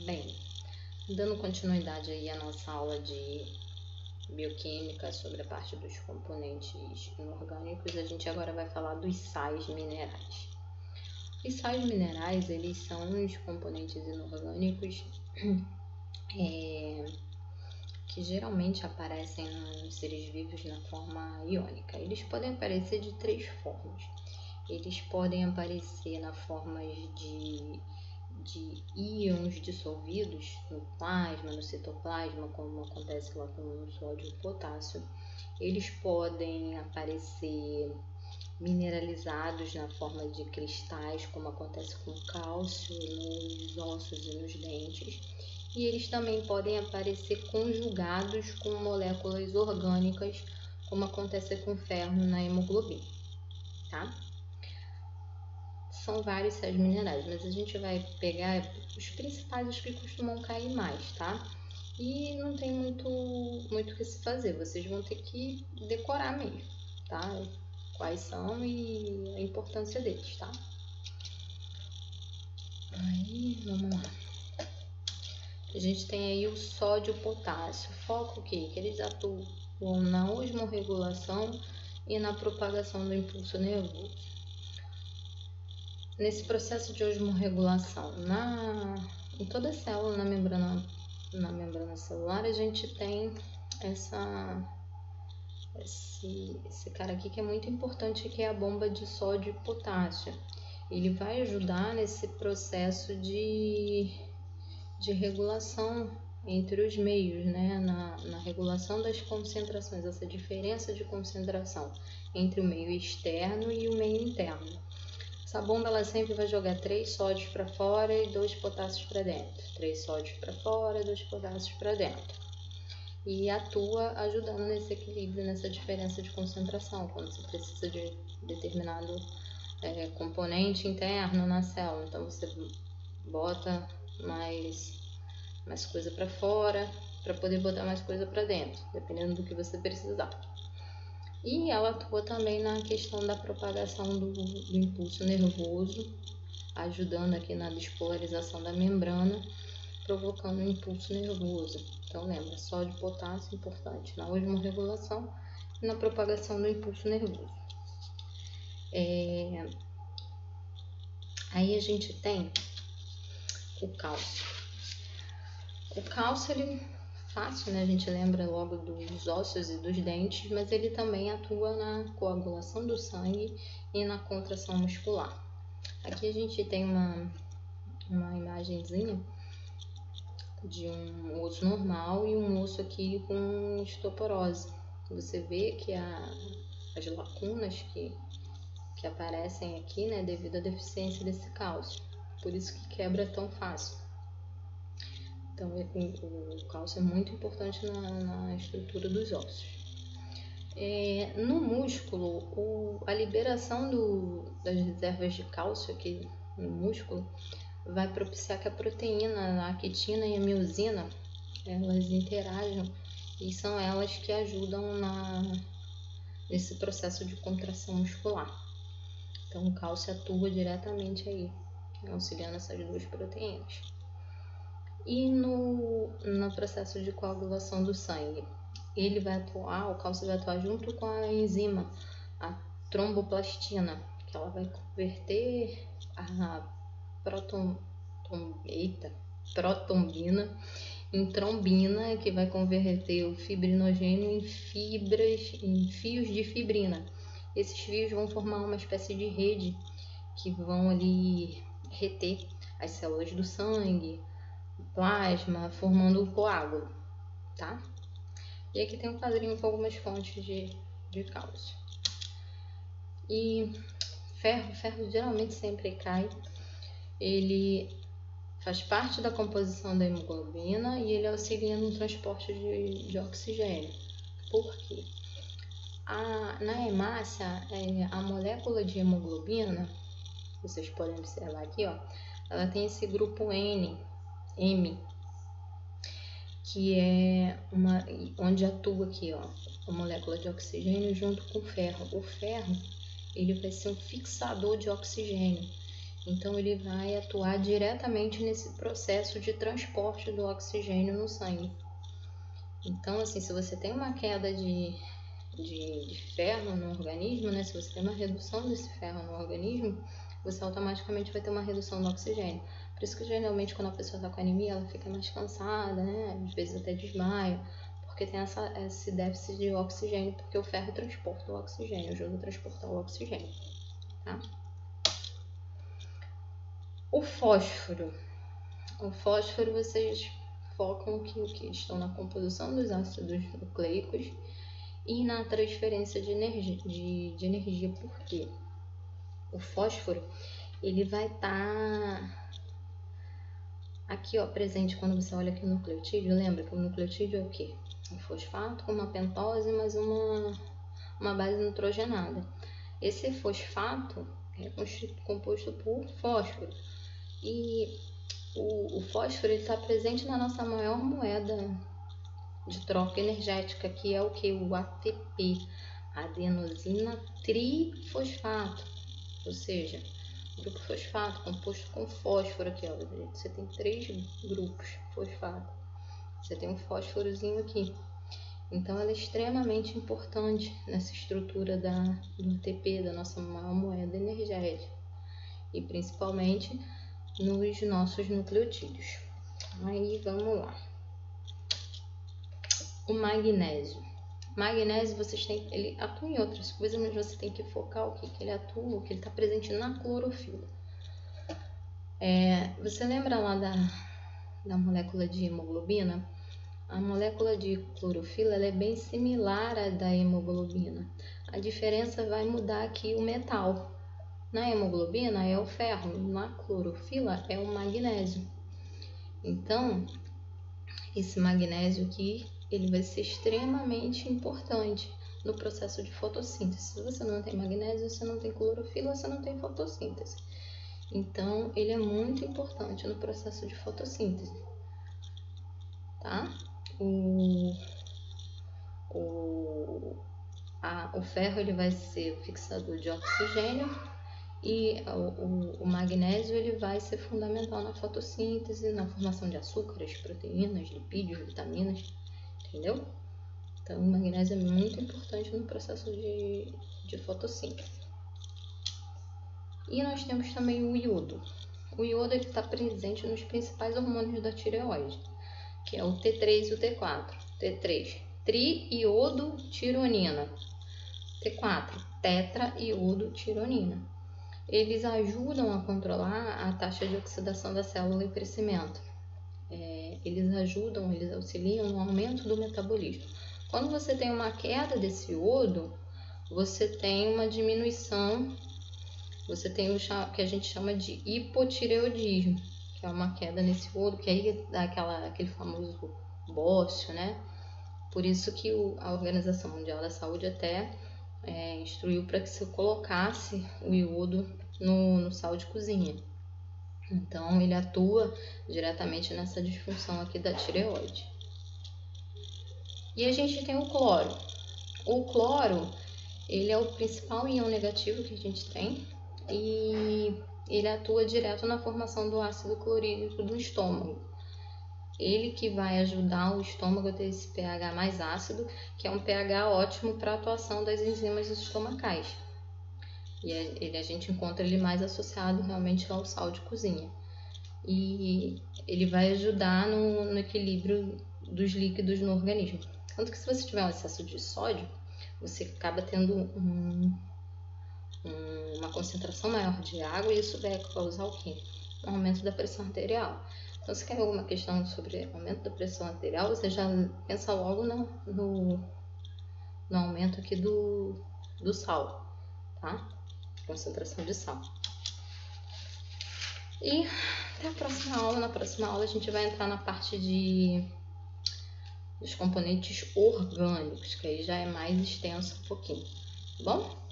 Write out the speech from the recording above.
Bem, dando continuidade aí à nossa aula de bioquímica sobre a parte dos componentes inorgânicos, a gente agora vai falar dos sais minerais. Os sais minerais, eles são os componentes inorgânicos que geralmente aparecem nos seres vivos na forma iônica. Eles podem aparecer de três formas. Eles podem aparecer na forma de íons dissolvidos no plasma, no citoplasma, como acontece lá com o sódio e o potássio. Eles podem aparecer mineralizados na forma de cristais, como acontece com o cálcio nos ossos e nos dentes. E eles também podem aparecer conjugados com moléculas orgânicas, como acontece com o ferro na hemoglobina, tá? São vários sais minerais, mas a gente vai pegar os principais, os que costumam cair mais, tá? E não tem muito o que se fazer, vocês vão ter que decorar mesmo, tá? Quais são e a importância deles, tá? Aí, vamos lá. A gente tem aí o sódio e o potássio. Foco o quê? Que eles atuam na osmorregulação e na propagação do impulso nervoso. Nesse processo de osmorregulação, em toda célula, na membrana celular, a gente tem esse cara aqui que é muito importante, que é a bomba de sódio e potássio. Ele vai ajudar nesse processo de regulação entre os meios, né? Na regulação das concentrações, essa diferença de concentração entre o meio externo e o meio interno. Essa bomba ela sempre vai jogar 3 sódios para fora e 2 potássios para dentro. 3 sódios para fora e 2 potássios para dentro. E atua ajudando nesse equilíbrio, nessa diferença de concentração, quando você precisa de determinado componente interno na célula. Então você bota mais coisa para fora para poder botar mais coisa para dentro, dependendo do que você precisar. E ela atua também na questão da propagação do impulso nervoso, ajudando aqui na despolarização da membrana, provocando um impulso nervoso. Então lembra, sódio e potássio importante na osmorregulação e na propagação do impulso nervoso. Aí a gente tem o cálcio. O cálcio, ele fácil, né? A gente lembra logo dos ossos e dos dentes, mas ele também atua na coagulação do sangue e na contração muscular. Aqui a gente tem uma imagenzinha de um osso normal e um osso aqui com osteoporose. Você vê que as lacunas que aparecem aqui, né, devido à deficiência desse cálcio. Por isso que quebra tão fácil. Então, o cálcio é muito importante na estrutura dos ossos. No músculo, a liberação das reservas de cálcio aqui no músculo vai propiciar que a proteína, a quitina e a miosina, elas interajam e são elas que ajudam nesse processo de contração muscular. Então, o cálcio atua diretamente aí, auxiliando essas duas proteínas. E no processo de coagulação do sangue, o cálcio vai atuar junto com a enzima, a tromboplastina, que ela vai converter a protombina em trombina, que vai converter o fibrinogênio em fios de fibrina. Esses fios vão formar uma espécie de rede que vão ali reter as células do sangue, plasma, formando um coágulo, tá? E aqui tem um quadrinho com algumas fontes de cálcio. E ferro geralmente sempre cai. Ele faz parte da composição da hemoglobina e ele auxilia no transporte de oxigênio. Por quê? Na hemácia, a molécula de hemoglobina, vocês podem observar aqui, ó, ela tem esse grupo M, que é onde atua aqui, ó, a molécula de oxigênio junto com o ferro. O ferro, ele vai ser um fixador de oxigênio. Então ele vai atuar diretamente nesse processo de transporte do oxigênio no sangue. Então, assim, se você tem uma queda de ferro no organismo, né? Se você tem uma redução desse ferro no organismo, você automaticamente vai ter uma redução do oxigênio. Por isso que geralmente quando a pessoa está com anemia, ela fica mais cansada, né? Às vezes até desmaia, porque tem esse déficit de oxigênio, porque o ferro transporta o oxigênio, ajuda a transportar o oxigênio, tá? O fósforo. O fósforo, vocês focam que estão na composição dos ácidos nucleicos e na transferência de energia. Por quê? O fósforo, ele vai estar aqui, ó, presente quando você olha aqui no nucleotídeo. Lembra que o nucleotídeo é o quê? Um fosfato com uma pentose mais uma base nitrogenada. Esse fosfato é composto por fósforo. E o fósforo está presente na nossa maior moeda de troca energética, que é o que? O ATP, adenosina trifosfato, ou seja, grupo fosfato composto com fósforo aqui, ó, você tem 3 grupos fosfato, você tem um fósforozinho aqui, então ela é extremamente importante nessa estrutura do ATP, da nossa maior moeda energética, e principalmente nos nossos nucleotídeos. Aí vamos lá. O magnésio. Magnésio, ele atua em outras coisas, mas você tem que focar o que ele atua, o que ele está presente na clorofila. Você lembra lá da molécula de hemoglobina? A molécula de clorofila ela é bem similar à da hemoglobina. A diferença vai mudar aqui o metal. Na hemoglobina é o ferro, na clorofila é o magnésio. Então, esse magnésio aqui, ele vai ser extremamente importante no processo de fotossíntese. Se você não tem magnésio, você não tem clorofila, você não tem fotossíntese. Então, ele é muito importante no processo de fotossíntese, tá? O ferro ele vai ser o fixador de oxigênio e o magnésio ele vai ser fundamental na fotossíntese, na formação de açúcares, proteínas, lipídios, vitaminas, entendeu? Então, o magnésio é muito importante no processo de fotossíntese. E nós temos também o iodo. O iodo está presente nos principais hormônios da tireoide, que é o T3 e o T4. T3, triiodotironina. T4, tetraiodotironina. Eles ajudam a controlar a taxa de oxidação da célula em crescimento. Eles auxiliam no aumento do metabolismo. Quando você tem uma queda desse iodo, você tem uma diminuição, você tem o que a gente chama de hipotireoidismo, que é uma queda nesse iodo, que aí dá aquele famoso bócio, né? Por isso que a Organização Mundial da Saúde até instruiu para que se colocasse o iodo no sal de cozinha. Então, ele atua diretamente nessa disfunção aqui da tireoide. E a gente tem o cloro. O cloro, ele é o principal íon negativo que a gente tem e ele atua direto na formação do ácido clorídrico do estômago. Ele que vai ajudar o estômago a ter esse pH mais ácido, que é um pH ótimo para a atuação das enzimas estomacais. E a gente encontra ele mais associado realmente ao sal de cozinha. E ele vai ajudar no equilíbrio dos líquidos no organismo. Tanto que se você tiver um excesso de sódio, você acaba tendo uma concentração maior de água e isso vai causar o quê? Um aumento da pressão arterial. Então, se quer alguma questão sobre aumento da pressão arterial, você já pensa logo no aumento aqui do sal, tá? Concentração de sal. E até a próxima aula. Na próxima aula a gente vai entrar na parte dos componentes orgânicos, que aí já é mais extenso um pouquinho, tá bom?